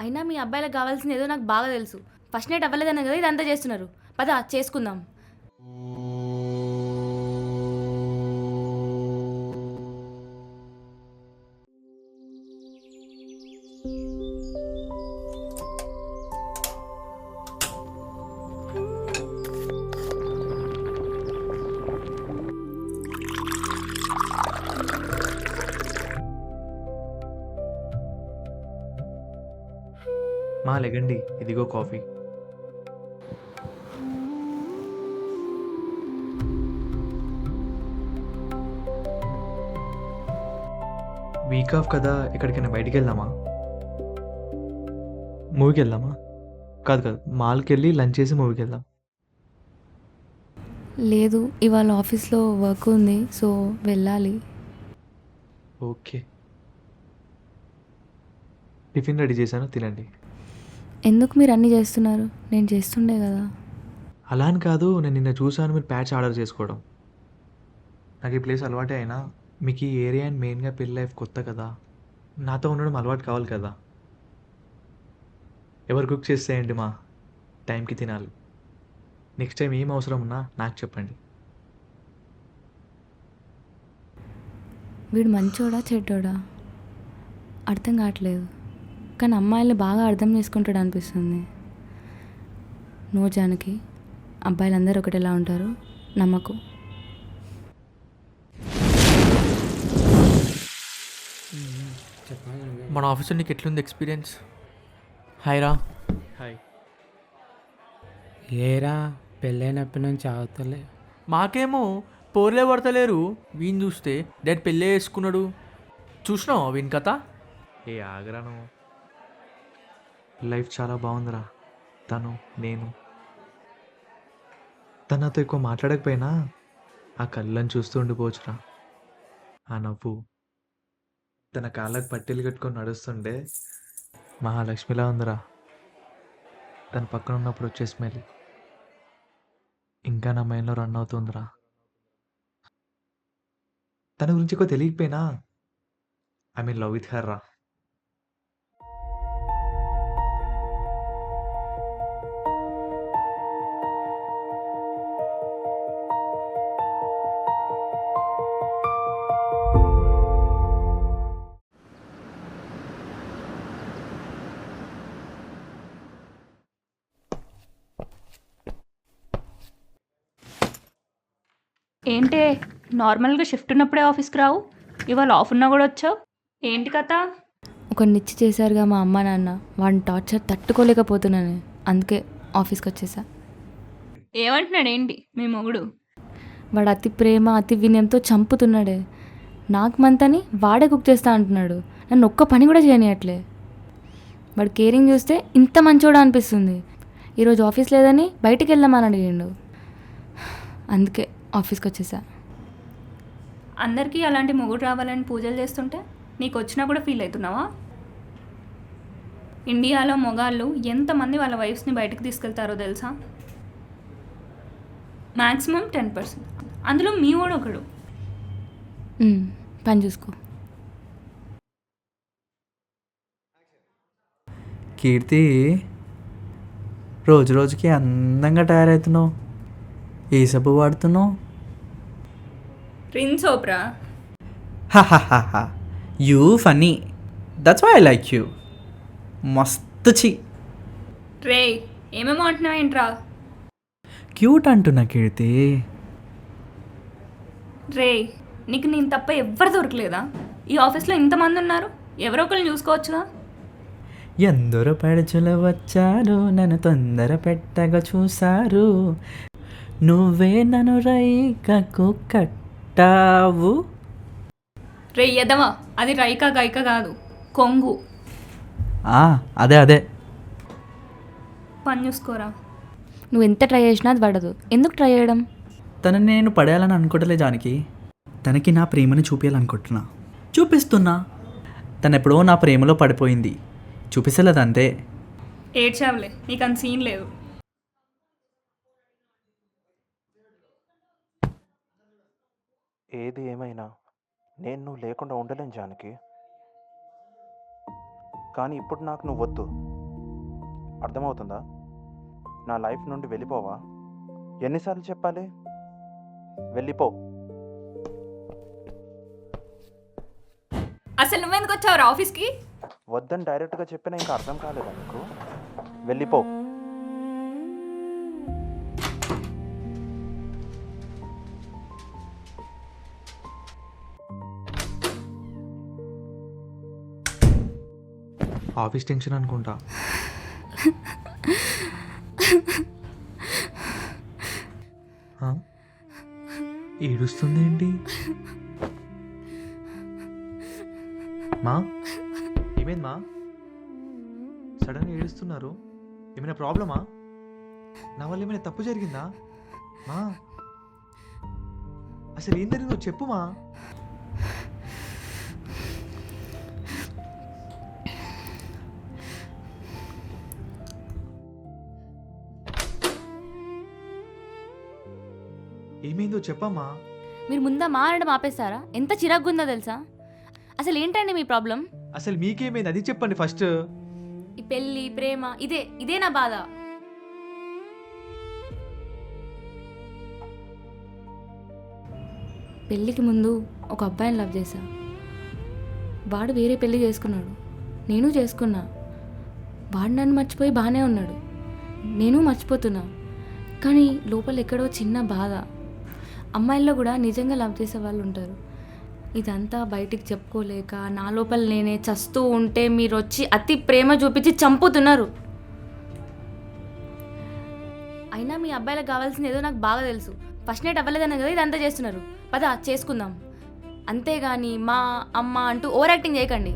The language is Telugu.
అయినా మీ అబ్బాయిలకు కావాల్సింది ఏదో నాకు బాగా తెలుసు. ఫస్ట్ నైట్ అవ్వలేదన్న కదా ఇదంతా చేస్తున్నారు. పద చేసుకుందాం. మా లెగండి, ఇదిగో కాఫీ. వీక్ ఆఫ్ కదా, ఎక్కడికైనా బయటికి వెళ్దామా? మూవీకి వెళ్దామా? కాదు కాదు, మాల్కి వెళ్ళి లంచ్ చేసి మూవీకి వెళ్దాం. లేదు, ఇవాళ ఆఫీస్లో వర్క్ ఉంది, సో వెళ్ళాలి. ఓకే, టిఫిన్ రెడీ చేశాను, తినండి. ఎందుకు మీరు అన్నీ చేస్తున్నారు? నేను చేస్తుండే కదా. అలా అని కాదు, నేను నిన్న చూసాను మీరు ప్యాచ్ ఆర్డర్ చేసుకోవడం. నాకు ఈ ప్లేస్ అలవాటే అయినా మీకు ఈ ఏరియా అండ్ మెయిన్గా పెళ్లి లైఫ్ కొత్త కదా, నాతో ఉండడం అలవాటు కావాలి కదా. ఎవరు కుక్ చేస్తే ఏంటి మా, టైంకి తినాలి. నెక్స్ట్ టైం ఏం అవసరం ఉన్నా నాకు చెప్పండి. వీడు మంచోడా చెడ్డోడా అర్థం కావట్లేదు, కానీ అమ్మాయిల్ని బాగా అర్థం చేసుకుంటాడు అనిపిస్తుంది. నో జానకి, అబ్బాయిలందరూ ఒకటేలా ఉంటారు, నమ్మకు. మన ఆఫీస్లో నీకు ఎట్లుంది ఎక్స్పీరియన్స్? హాయ్ రా. హాయ్. ఏరా పెళ్ళైనప్పటి నుంచి ఆగుతలే. మాకేమో పోర్లే పడతలేరు. వీని చూస్తే డాడ్ పెళ్ళే వేసుకున్నాడు. చూసినావా వీని కథ? ఏ ఆగరాను, లైఫ్ చాలా బాగుందిరా. తను, నేను, తనతో ఎక్కువ మాట్లాడకపోయినా ఆ కళ్ళని చూస్తూ ఉండిపోవచ్చురా. ఆ నవ్వు, తన కాళ్ళకు పట్టీలు కట్టుకొని నడుస్తుండే మహాలక్ష్మిలా ఉందిరా. తన పక్కన ఉన్నప్పుడు వచ్చే స్మెల్ ఇంకా నా మైండ్లో రన్ అవుతుందిరా. తన గురించి ఎక్కువ తెలియకపోయినా I mean love with her రా. ఏంటే నార్మల్గా షిఫ్ట్ ఉన్నప్పుడే ఆఫీస్కి రావు, ఇవాళ ఆఫ్ ఉన్నా కూడా వచ్చావు, ఏంటి కథ? ఒక నిచ్చి చేశారుగా మా అమ్మ నాన్న, వాడిని టార్చర్ తట్టుకోలేకపోతున్నాను, అందుకే ఆఫీస్కి వచ్చేసా. ఏమంటున్నాడు ఏంటి మీ మొగుడు? వాడు అతి ప్రేమ అతి వినయంతో చంపుతున్నాడే. నాకు మంతని వాడే కుక్ చేస్తా అంటున్నాడు, నన్ను ఒక్క పని కూడా చేయనియట్లే. వాడు కేరింగ్ చూస్తే ఇంత మంచోడా అనిపిస్తుంది. ఈరోజు ఆఫీస్ లేదని బయటికి వెళ్దామని అడిగిండు, అందుకే ఆఫీస్కి వచ్చేసా. అందరికీ అలాంటి మొగుడు రావాలని పూజలు చేస్తుంటే నీకు వచ్చినా కూడా ఫీల్ అవుతున్నావా? ఇండియాలో మొగాళ్ళు ఎంతమంది వాళ్ళ వైఫ్స్ని బయటకు తీసుకెళ్తారో తెలుసా? మ్యాక్సిమం 10%, అందులో మీ వాడు ఒకడు. పని చూసుకో. కీర్తి, రోజు రోజుకి అందంగా తయారవుతున్నావు. ఏ సబ్బు వాడుతున్నావు? రిన్ సోప్రా. హాహాహా, you funny, that's why I like you. మస్తు చి రే, ఏమేమో అంటున్నావు ఏంట్రా? క్యూట్ అంటున్నా కీర్తి. రే, నీకు నేను తప్ప ఎవ్వరు దొరకలేదా? ఈ ఆఫీస్లో ఇంతమంది ఉన్నారు, ఎవరో ఒకరిని చూసుకోవచ్చుగా. ఎందరో పడుచులు వచ్చారు, నన్ను తొందర పెట్టగా చూశారు, నువ్వే నన్ను రైకకు కట్టావు. రే ఎదవా, అది రైకా గైక కాదు, కొంగు. అదే అదే. పని చూసుకోరా. నువ్వు ఎంత ట్రై చేసినా అది పడదు, ఎందుకు ట్రై చేయడం? తనని నేను పడేయాలని అనుకోవట్లే జానకి, తనకి నా ప్రేమని చూపించాలనుకుంటున్నా, చూపిస్తున్నా. తను ఎప్పుడో నా ప్రేమలో పడిపోయింది, చూపిస్తలేదు అంతే. ఏడ్చావులే, నీకు అంత సీన్ లేదు. ఏది ఏమైనా నేను నువ్వు లేకుండా ఉండలేను జానకి. కానీ ఇప్పుడు నాకు నువ్వు వద్దు. అర్థమవుతుందా? నా లైఫ్ నుండి వెళ్ళిపోవా? ఎన్నిసార్లు చెప్పాలి? వెళ్ళిపో. అసలు నువ్వెందుకు వచ్చావు ఆఫీస్కి? వద్దని డైరెక్ట్గా చెప్పినా ఇంకా అర్థం కాలేదా నీకు? వెళ్ళిపో. ఆఫీస్ టెన్షన్ అనుకుంటా. ఆ? ఏడుస్తుంది ఏంటి? మా ఏమైంది మా? సడన్గా ఏడుస్తున్నారు, ఏమైనా ప్రాబ్లమా? నా వల్ల ఏమైనా తప్పు జరిగిందా మా? అసలు ఏం జరిగిందో చెప్పు మా. ఏమైందో చెప్పమ్మా. మీరు ముందా మారడం ఆపేస్తారా? ఎంత చిరాగ్గుందో తెలుసా? అసలు ఏంటండి మీ ప్రాబ్లం? అసలు మీకేమైంది అది చెప్పండి ఫస్ట్. ఈ పెళ్ళి ప్రేమ ఇదే నా బాధ. పెళ్ళికి ముందు ఒక అబ్బాయిని లవ్ చేశా. వాడు వేరే పెళ్ళి చేసుకున్నాడు, నేను చేసుకున్నా. వాడు నన్ను మర్చిపోయి బాగానే ఉన్నాడు, నేను మర్చిపోతున్నా. కానీ లోపల ఎక్కడో చిన్న బాధ. అమ్మాయిల్లో కూడా నిజంగా లవ్ చేసే వాళ్ళు ఉంటారు. ఇదంతా బయటికి చెప్పుకోలేక నా లోపల నేనే చస్తూ ఉంటే మీరు వచ్చి అతి ప్రేమ చూపించి చంపుతున్నారు. అయినా మీ అబ్బాయిలకు కావాల్సింది ఏదో నాకు బాగా తెలుసు. ఫస్ట్ నైట్ అవ్వలేదన్న కదా ఇదంతా చేస్తున్నారు. పద చేసుకుందాం, అంతేగాని మా అమ్మ అంటూ ఓవర్ యాక్టింగ్ చేయకండి.